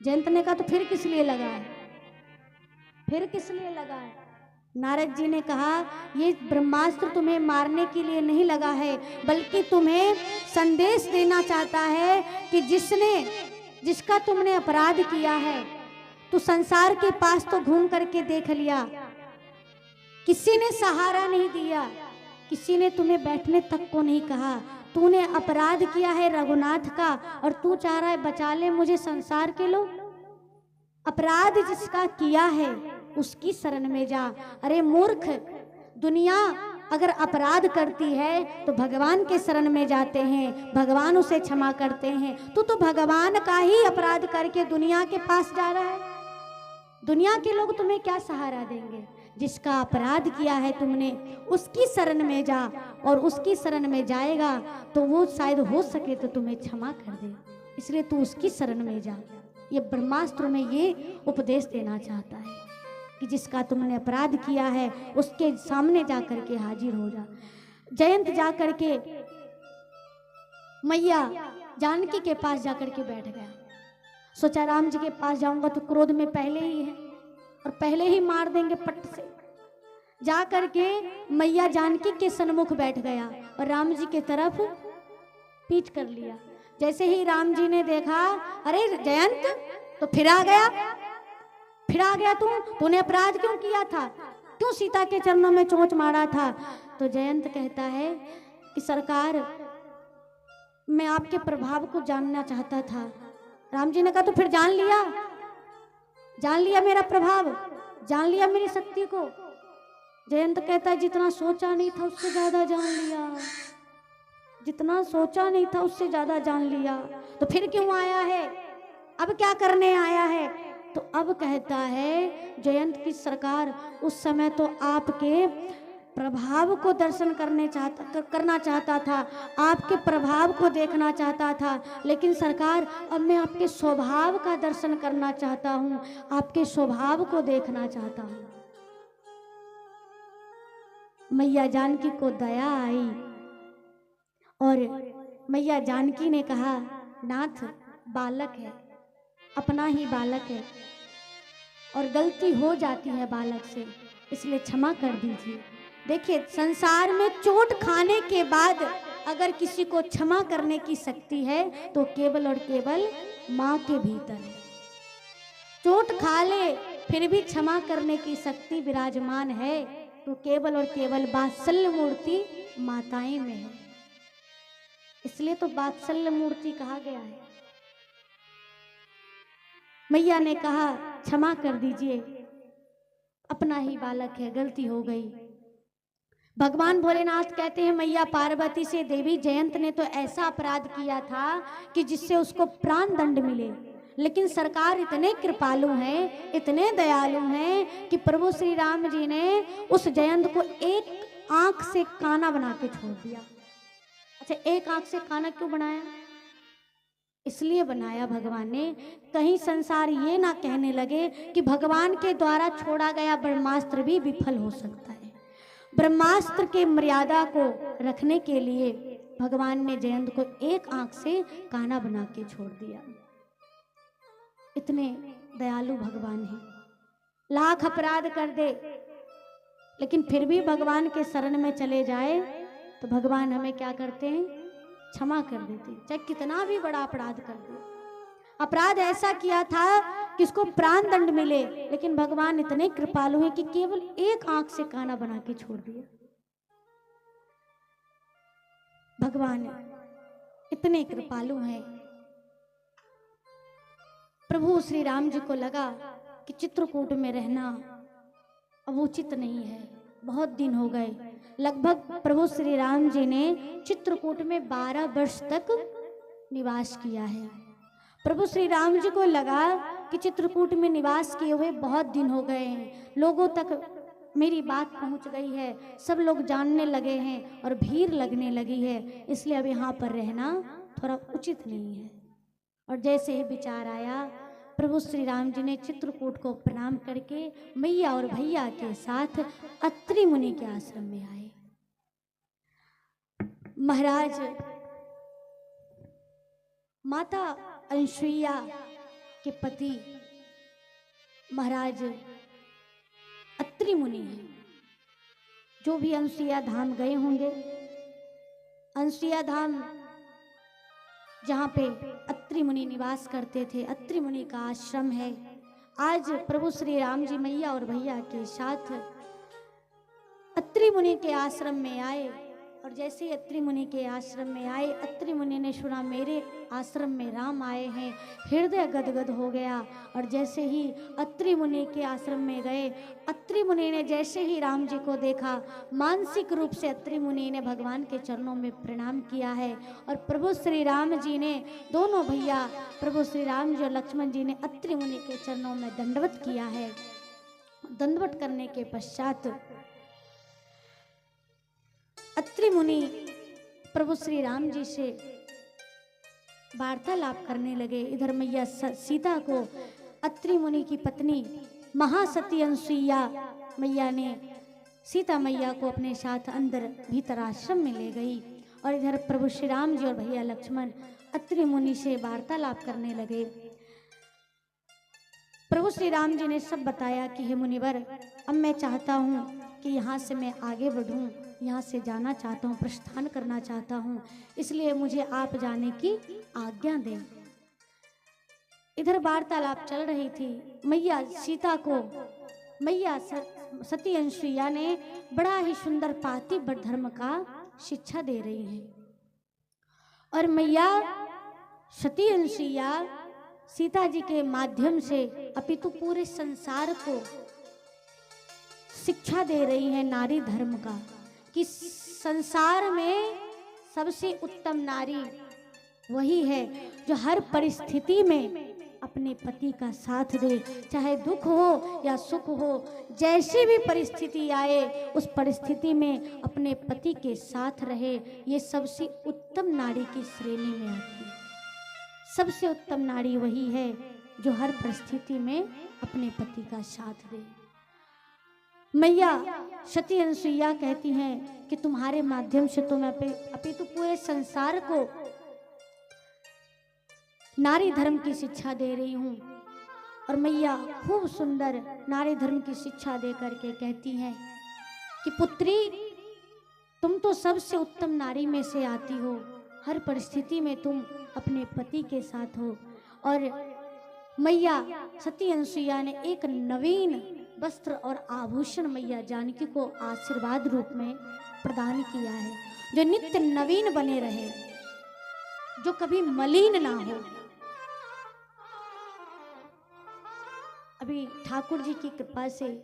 जयंत ने कहा तो फिर किस लिए लगा है, फिर किस लिए लगा है? नारद जी ने कहा ये ब्रह्मास्त्र तुम्हें मारने के लिए नहीं लगा है, बल्कि तुम्हें संदेश देना चाहता है कि जिसका तुमने अपराध किया है, तो संसार के पास तो घूम करके देख लिया, किसी ने सहारा नहीं दिया, किसी ने तुम्हें बैठने तक को नहीं कहा। तूने अपराध किया है रघुनाथ का, और तू चाह रहा है बचा ले मुझे संसार के लोग। अपराध जिसका किया है उसकी शरण में जा। अरे मूर्ख, दुनिया अगर अपराध करती है तो भगवान के शरण में जाते हैं, भगवान उसे क्षमा करते हैं। तू तो भगवान का ही अपराध करके दुनिया के पास जा रहा है। दुनिया के लोग तुम्हें क्या सहारा देंगे? जिसका अपराध किया है तुमने उसकी शरण में जा, और उसकी शरण में जाएगा तो वो शायद हो सके तो तुम्हें क्षमा कर दे, इसलिए तू उसकी शरण में जा। ये ब्रह्मास्त्र में ये उपदेश देना चाहता है कि जिसका तुमने अपराध किया है उसके सामने जा करके हाजिर हो जा। जयंत जा करके मैया जानकी के पास जाकर के बैठ गया। सोचा राम जी के पास जाऊंगा तो क्रोध में पहले ही है और पहले ही मार देंगे पट से। जा करके मैया जानकी के सन्मुख बैठ गया और राम जी की तरफ पीठ कर लिया। जैसे ही राम जी ने देखा, अरे जयंत तो फिर आ गया तूने अपराध क्यों किया था, क्यों सीता के चरणों में चोंच मारा था? तो जयंत कहता है कि सरकार, मैं आपके प्रभाव को जानना चाहता था। राम जी ने कहा तो फिर जान लिया मेरा प्रभाव, जान लिया मेरी शक्ति को। जयंत कहता है जितना सोचा नहीं था उससे ज्यादा जान लिया, जितना सोचा नहीं था उससे ज्यादा जान लिया। तो फिर क्यों आया है, अब क्या करने आया है? तो अब कहता है जयंत की सरकार, उस समय तो आपके प्रभाव को दर्शन करना चाहता था, आपके प्रभाव को देखना चाहता था, लेकिन सरकार अब मैं आपके स्वभाव का दर्शन करना चाहता हूँ, आपके स्वभाव को देखना चाहता हूँ। मैया जानकी को दया आई और मैया जानकी ने कहा, नाथ बालक है, अपना ही बालक है और गलती हो जाती है बालक से, इसलिए क्षमा कर दीजिए। देखिए, संसार में चोट खाने के बाद अगर किसी को क्षमा करने की शक्ति है तो केवल और केवल माँ के भीतर है। चोट खा ले फिर भी क्षमा करने की शक्ति विराजमान है तो केवल और केवल वात्सल्य मूर्ति माताएं में है, इसलिए तो वात्सल्य मूर्ति कहा गया है। मैया ने कहा क्षमा कर दीजिए, अपना ही बालक है, गलती हो गई। भगवान भोलेनाथ कहते हैं मैया पार्वती से, देवी जयंत ने तो ऐसा अपराध किया था कि जिससे उसको प्राण दंड मिले, लेकिन सरकार इतने कृपालु हैं, इतने दयालु हैं कि प्रभु श्री राम जी ने उस जयंत को एक आंख से काना बना के छोड़ दिया। अच्छा, एक आंख से काना क्यों बनाया? इसलिए बनाया भगवान ने, कहीं संसार ये ना कहने लगे कि भगवान के द्वारा छोड़ा गया ब्रह्मास्त्र भी विफल हो सकता है। ब्रह्मास्त्र के मर्यादा को रखने के लिए भगवान ने जयंत को एक आंख से काना बना के छोड़ दिया। इतने दयालु भगवान हैं। लाख अपराध कर दे लेकिन फिर भी भगवान के शरण में चले जाए तो भगवान हमें क्या करते हैं? क्षमा कर देते, चाहे कितना भी बड़ा अपराध कर दे। अपराध ऐसा किया था कि उसको प्राण दंड मिले, लेकिन भगवान इतने कृपालु हैं कि केवल एक आंख से काना बना के छोड़ दिया। भगवान इतने कृपालु हैं। प्रभु श्री राम जी को लगा कि चित्रकूट में रहना अब उचित नहीं है, बहुत दिन हो गए। लगभग प्रभु श्री राम जी ने चित्रकूट में 12 वर्ष तक निवास किया है। प्रभु श्री राम जी को लगा कि चित्रकूट में निवास किए हुए बहुत दिन हो गए हैं, लोगों तक मेरी बात पहुंच गई है, सब लोग जानने लगे हैं और भीड़ लगने लगी है, इसलिए अब यहाँ पर रहना थोड़ा उचित नहीं है। और जैसे ही विचार आया, प्रभु श्री राम जी ने चित्रकूट को प्रणाम करके मैया और भैया के साथ अत्रि मुनि के आश्रम में आए। महाराज, माता अनसुईया के पति महाराज अत्रि मुनि हैं। जो भी अनसुईया धाम गए होंगे, अनसुईया धाम जहाँ पे अत्रि मुनि निवास करते थे, अत्रि मुनि का आश्रम है। आज प्रभु श्री राम जी मैया और भैया के साथ अत्रि मुनि के आश्रम में आए, और जैसे ही अत्रि मुनि के आश्रम में आए, अत्रि मुनि ने सुना मेरे आश्रम में राम आए हैं, हृदय गदगद हो गया। और जैसे ही अत्रि मुनि के आश्रम में गए, अत्रि मुनि ने जैसे ही राम जी को देखा, मानसिक रूप से अत्रि मुनि ने भगवान के चरणों में प्रणाम किया है। और प्रभु श्री राम जी ने, दोनों भैया प्रभु श्री राम जी और लक्ष्मण जी ने अत्रि मुनि के चरणों में दंडवत किया है। दंडवत करने के पश्चात अत्रि मुनि प्रभु श्री राम जी से वार्तालाप करने लगे। इधर मैया सीता को अत्रि मुनि की पत्नी महासती अनसुईया मैया ने सीता मैया को अपने साथ अंदर भीतर आश्रम में ले गई, और इधर प्रभु श्री राम जी और भैया लक्ष्मण अत्रि मुनि से वार्तालाप करने लगे। प्रभु श्री राम जी ने सब बताया कि हे मुनिवर, अब मैं चाहता हूँ कि यहाँ से मैं आगे बढ़ूँ, यहाँ से जाना चाहता हूँ, प्रस्थान करना चाहता हूँ, इसलिए मुझे आप जाने की आज्ञा दें। इधर वार्तालाप चल रही थी। मैया सीता को मैया सती अनसुईया ने बड़ा ही सुंदर पातिव्रत धर्म का शिक्षा दे रही है, और मैया सती अनसुईया सीता जी के माध्यम से अपितु पूरे संसार को शिक्षा दे रही है नारी धर्म का, कि संसार में सबसे उत्तम नारी वही है जो हर परिस्थिति में अपने पति का साथ दे, चाहे दुख हो या सुख हो, जैसी भी परिस्थिति आए उस परिस्थिति में अपने पति के साथ रहे। ये सबसे उत्तम नारी की श्रेणी में आती है। सबसे उत्तम नारी वही है जो हर परिस्थिति में अपने पति का साथ दे। मैया सती अनसुईया कहती हैं कि तुम्हारे माध्यम से तो मैं अपितु पूरे संसार को नारी धर्म की शिक्षा दे रही हूँ। और मैया खूब सुंदर नारी धर्म की शिक्षा दे करके कहती हैं कि पुत्री, तुम तो सबसे उत्तम नारी में से आती हो, हर परिस्थिति में तुम अपने पति के साथ हो। और मैया सती अनसुईया ने एक नवीन वस्त्र और आभूषण मैया जानकी को आशीर्वाद रूप में प्रदान किया है, जो नित्य नवीन बने रहे, जो कभी मलिन ना हो। अभी ठाकुर जी की कृपा से,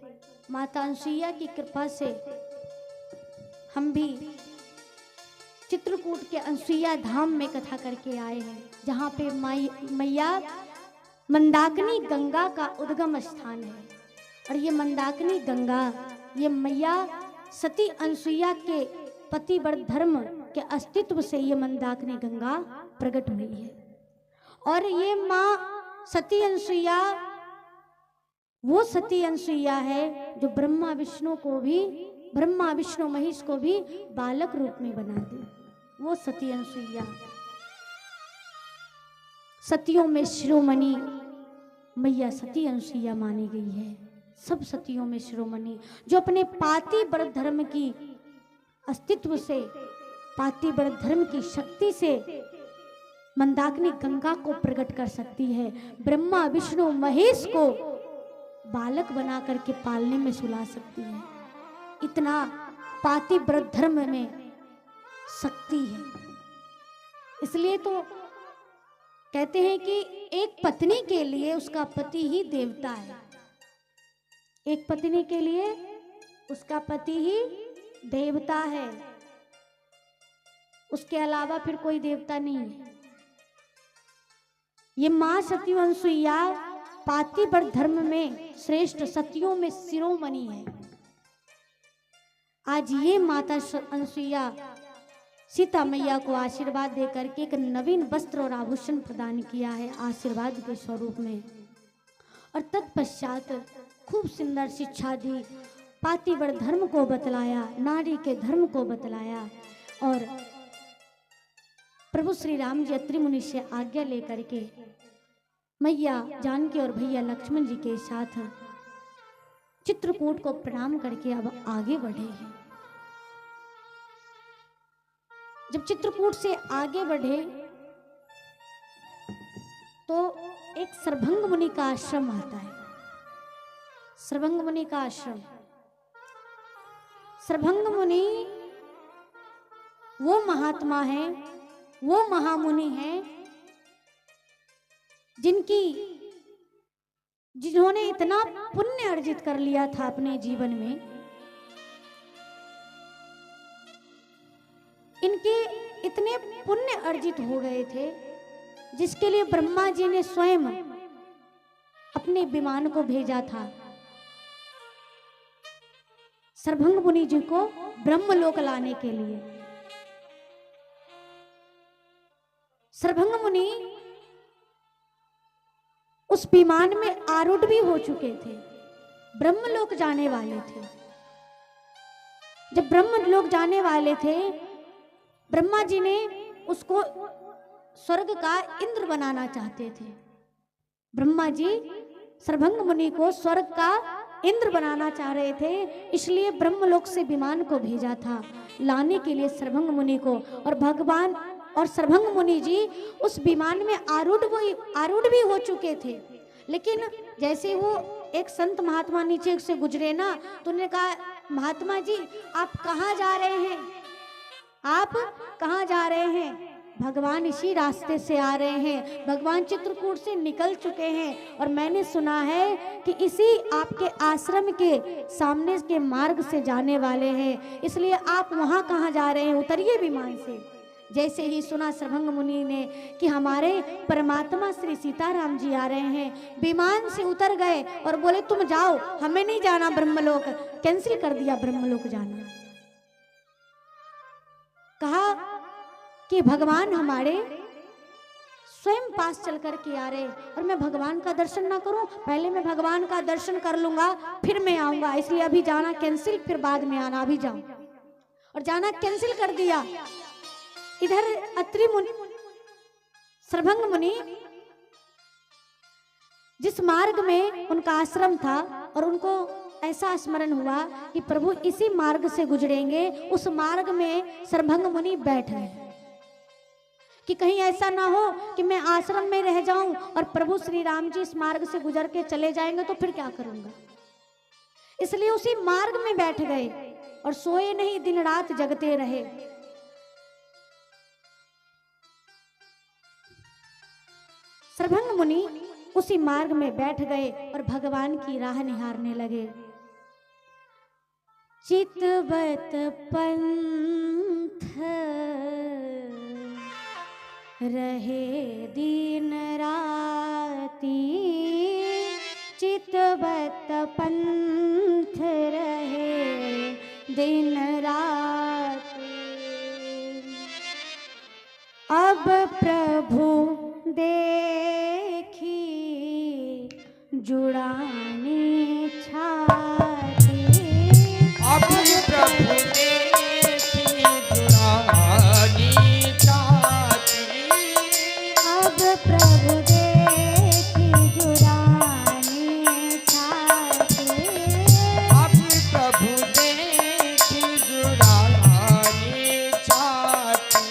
माता अनसुईया की कृपा से हम भी चित्रकूट के अनसुईया धाम में कथा करके आए हैं, जहाँ पे मैया मंदाकिनी गंगा का उद्गम स्थान है। और ये मंदाकिनी गंगा, ये मैया सती अनसुईया के पतिव्रत धर्म के अस्तित्व से ये मंदाकिनी गंगा प्रकट हुई है। और ये माँ सती अनसुईया वो सती अनसुईया है जो ब्रह्मा विष्णु महेश को भी बालक रूप में बना दे। वो सती अनसुईया सतियों में शिरोमणि मैया सती अनसुईया मानी गई है। सब सतियों में शिरोमणि, जो अपने पातिव्रत धर्म की अस्तित्व से, पातिव्रत धर्म की शक्ति से मंदाकिनी गंगा को प्रकट कर सकती है, ब्रह्मा विष्णु महेश को बालक बना करके पालने में सुला सकती है। इतना पातिव्रत धर्म में शक्ति है। इसलिए तो कहते हैं कि एक पत्नी के लिए उसका पति ही देवता है। एक पत्नी के लिए उसका पति ही देवता है, उसके अलावा फिर कोई देवता नहीं है। ये मां सती अनसुईया पातिव्रत धर्म में श्रेष्ठ सतियों में शिरोमणि है। आज ये माता अनसुईया सीता मैया को आशीर्वाद देकर के एक नवीन वस्त्र और आभूषण प्रदान किया है आशीर्वाद के स्वरूप में। और तत्पश्चात खूब सुंदर शिक्षा दी, पातिव्रत धर्म को बतलाया, नारी के धर्म को बतलाया। और प्रभु श्री राम जी अत्रि मुनि से आज्ञा लेकर के मैया जानकी और भैया लक्ष्मण जी के साथ चित्रकूट को प्रणाम करके अब आगे बढ़े हैं। जब चित्रकूट से आगे बढ़े तो एक सर्वभंग मुनि का आश्रम आता है। सर्वभंग मुनि का आश्रम, सर्वभंग मुनि वो महात्मा है, वो महामुनि है जिन्होंने इतना पुण्य अर्जित कर लिया था अपने जीवन में। इनके इतने पुण्य अर्जित हो गए थे जिसके लिए ब्रह्मा जी ने स्वयं अपने विमान को भेजा था सर्वभंग मुनि जी को ब्रह्मलोक लाने के लिए। सर्वभंग मुनि उस विमान में आरूढ़ भी हो चुके थे, ब्रह्मलोक जाने वाले थे। जब ब्रह्मलोक जाने वाले थे, ब्रह्मा जी ने उसको स्वर्ग का इंद्र बनाना चाहते थे। ब्रह्मा जी सर्वभंग मुनि को स्वर्ग का इंद्र बनाना चाह रहे थे, इसलिए ब्रह्मलोक से विमान को भेजा था लाने के लिए सर्वभंग मुनि को। और भगवान और सर्वभंग मुनि जी उस विमान में आरूढ़ भी हो चुके थे। लेकिन जैसे वो एक संत महात्मा नीचे से गुजरे ना, तो उन्होंने कहा, महात्मा जी आप कहाँ जा रहे हैं? आप कहाँ जा रहे हैं? भगवान इसी रास्ते से आ रहे हैं, भगवान चित्रकूट से निकल चुके हैं और मैंने सुना है कि इसी आपके आश्रम के सामने के मार्ग से जाने वाले हैं, इसलिए आप वहाँ कहाँ जा रहे हैं? उतरिए विमान से। जैसे ही सुना सर्वभंग मुनि ने कि हमारे परमात्मा श्री सीताराम जी आ रहे हैं, विमान से उतर गए और बोले तुम जाओ, हमें नहीं जाना ब्रह्मलोक, कैंसिल कर दिया ब्रह्मलोक जाना। कहा कि भगवान हमारे स्वयं पास चल कर के आ रहे और मैं भगवान का दर्शन ना करूं, पहले मैं भगवान का दर्शन कर लूंगा फिर मैं आऊंगा, इसलिए अभी जाना कैंसिल, फिर बाद में आना, अभी जाऊं। और जाना कैंसिल कर दिया। इधर अत्रि मुनि, सर्वभंग मुनि जिस मार्ग में उनका आश्रम था और उनको ऐसा स्मरण हुआ कि प्रभु इसी मार्ग से गुजरेंगे, उस मार्ग में सर्वभंग मुनि बैठ गए कि कहीं ऐसा ना हो कि मैं आश्रम में रह जाऊं और प्रभु श्री राम जी इस मार्ग से गुजर के चले जाएंगे तो फिर क्या करूंगा। इसलिए उसी मार्ग में बैठ गए और सोए नहीं, दिन रात जगते रहे। सर्वभंग मुनि उसी मार्ग में बैठ गए और भगवान की राह निहारने लगे। चितवत पंथ रहे दिन राती, चितवत पंथ रहे दिन राती, अब प्रभु देखी जुड़ानी छाती, अब प्रभु देखी जुड़ानी छाती, अब प्रभु देखी जुड़ानी छाती, अब प्रभु देखी जुड़ानी छाती।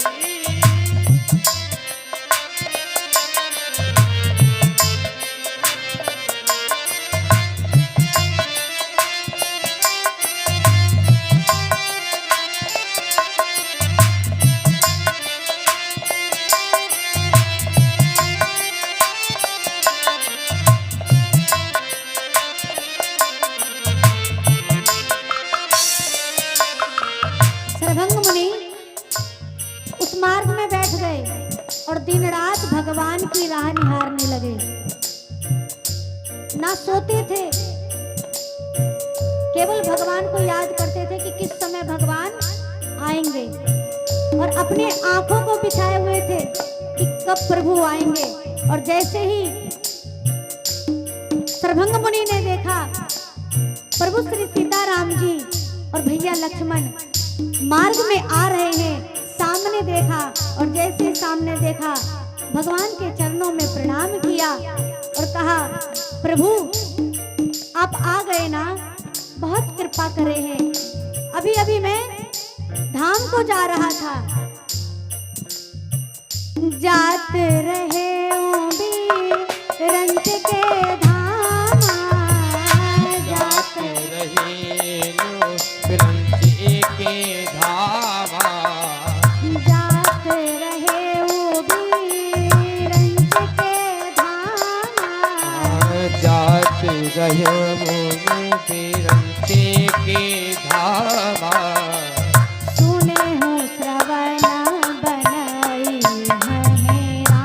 सर्वभंग मुनि उस मार्ग में बैठ गए और दिन रात भगवान की राह निहारने लगे। ना सोते थे, केवल भगवान को याद करते थे कि किस समय भगवान आएंगे और अपने आंखों को बिछाए हुए थे कि कब प्रभु आएंगे। और जैसे ही सर्वभंग मुनि ने देखा प्रभु श्री सीताराम जी और भैया लक्ष्मण मार्ग में आ रहे हैं, सामने देखा और जैसे सामने देखा भगवान के चरणों में प्रणाम किया और कहा, प्रभु आप आ गए ना, बहुत कृपा करे हैं। अभी अभी मैं धाम को जा रहा था, जात रहे रंच के धाम, जात रहे रंच के धामा, जात रहे रंच के धाम, जात रहे रंच के धामा। सुने हूँ श्रवण बनई है रामा।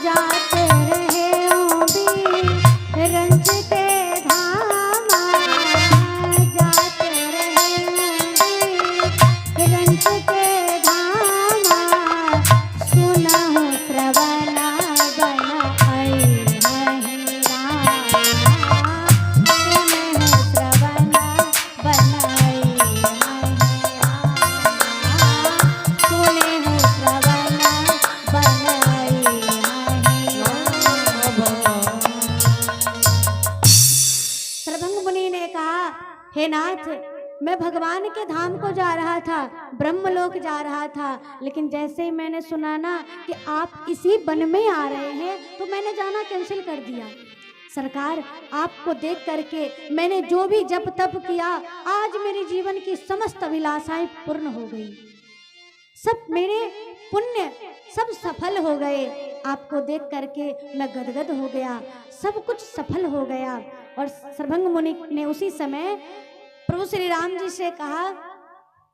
जात रहे रंच के धामा, जात रहे रंच के धामा, सुनहु श्रवण बनई है रामा, सुनहु श्रवण बनई है रामा, सुनहु श्रवण बनई है रामा। सरभंग मुनि ने कहा, हे नाथ, मैं भगवान के धाम को जा रहा था, ब्रह्मलोक जा रहा था, लेकिन जैसे ही मैंने सुना ना कि आप इसी वन में आ रहे हैं, तो मैंने जाना कैंसिल कर दिया। सरकार, आपको देख करके मैंने जो भी जप तप किया, आज मेरे जीवन की समस्त अभिलाषाएं पूर्ण हो गई, सब मेरे पुण्य सब सफल हो गए। आपको देख करके मैं गदगद हो गया, सब कुछ सफल हो गया। और सरभंग मुनि ने उसी समय प्रभु श्री राम जी से कहा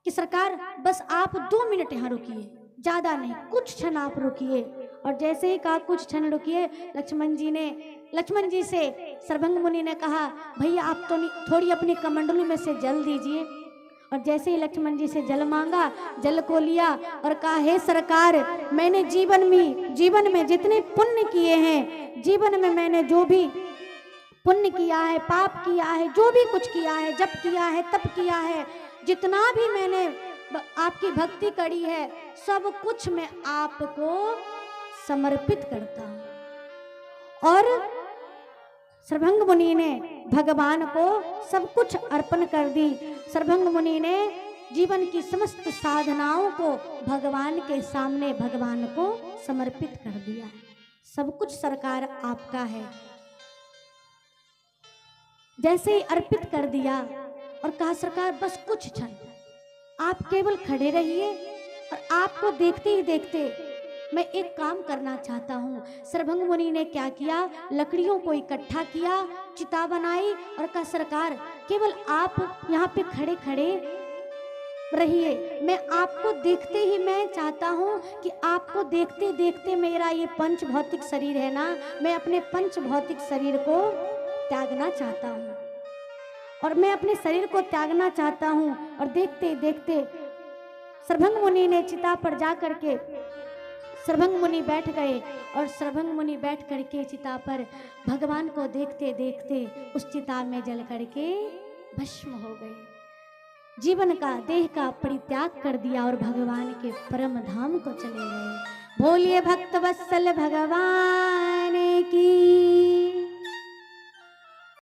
कि सरकार बस आप 2 मिनट यहाँ रुकिए, ज़्यादा नहीं, कुछ क्षण आप रुकिए। और जैसे ही कहा कुछ क्षण रुकिए, लक्ष्मण जी से सरभंग मुनि ने कहा, भैया आप तो थोड़ी अपनी कमंडलू में से जल दीजिए। और जैसे ही लक्ष्मण जी से जल मांगा, जल को लिया और कहा, हे सरकार, मैंने जीवन में जितने पुण्य किए हैं, जीवन में मैंने जो भी पुण्य किया है, पाप किया है, जो भी कुछ किया है, जप किया है, तप किया है, जितना भी मैंने आपकी भक्ति करी है, सब कुछ मैं आपको समर्पित करता हूँ। और सरभंग मुनि ने भगवान को सब कुछ अर्पण कर दी। सरभंग मुनि ने जीवन की समस्त साधनाओं को भगवान के सामने भगवान को समर्पित कर दिया। सब कुछ सरकार आपका है। जैसे ही अर्पित कर दिया और कहा, सरकार बस कुछ क्षण आप केवल खड़े रहिए, और आपको देखते ही देखते मैं एक काम करना चाहता हूँ। सरभंग मुनि ने क्या किया, लकड़ियों को इकट्ठा किया, चिता बनाई और कहा, सरकार केवल आप यहाँ पे खड़े खड़े रहिए, मैं आपको देखते ही मैं चाहता हूँ कि आपको देखते देखते मेरा ये पंच भौतिक शरीर है ना, मैं अपने पंच भौतिक शरीर को त्यागना चाहता हूँ, और मैं अपने शरीर को त्यागना चाहता हूँ। और देखते देखते सरभंग मुनि ने चिता पर जा करके सरभंग मुनि बैठ गए, और सरभंग मुनि बैठ करके चिता पर भगवान को देखते देखते उस चिता में जल करके भस्म हो गए। जीवन का देह का परित्याग कर दिया और भगवान के परम धाम को चले गए। बोलिए भक्त वत्सल भगवान की।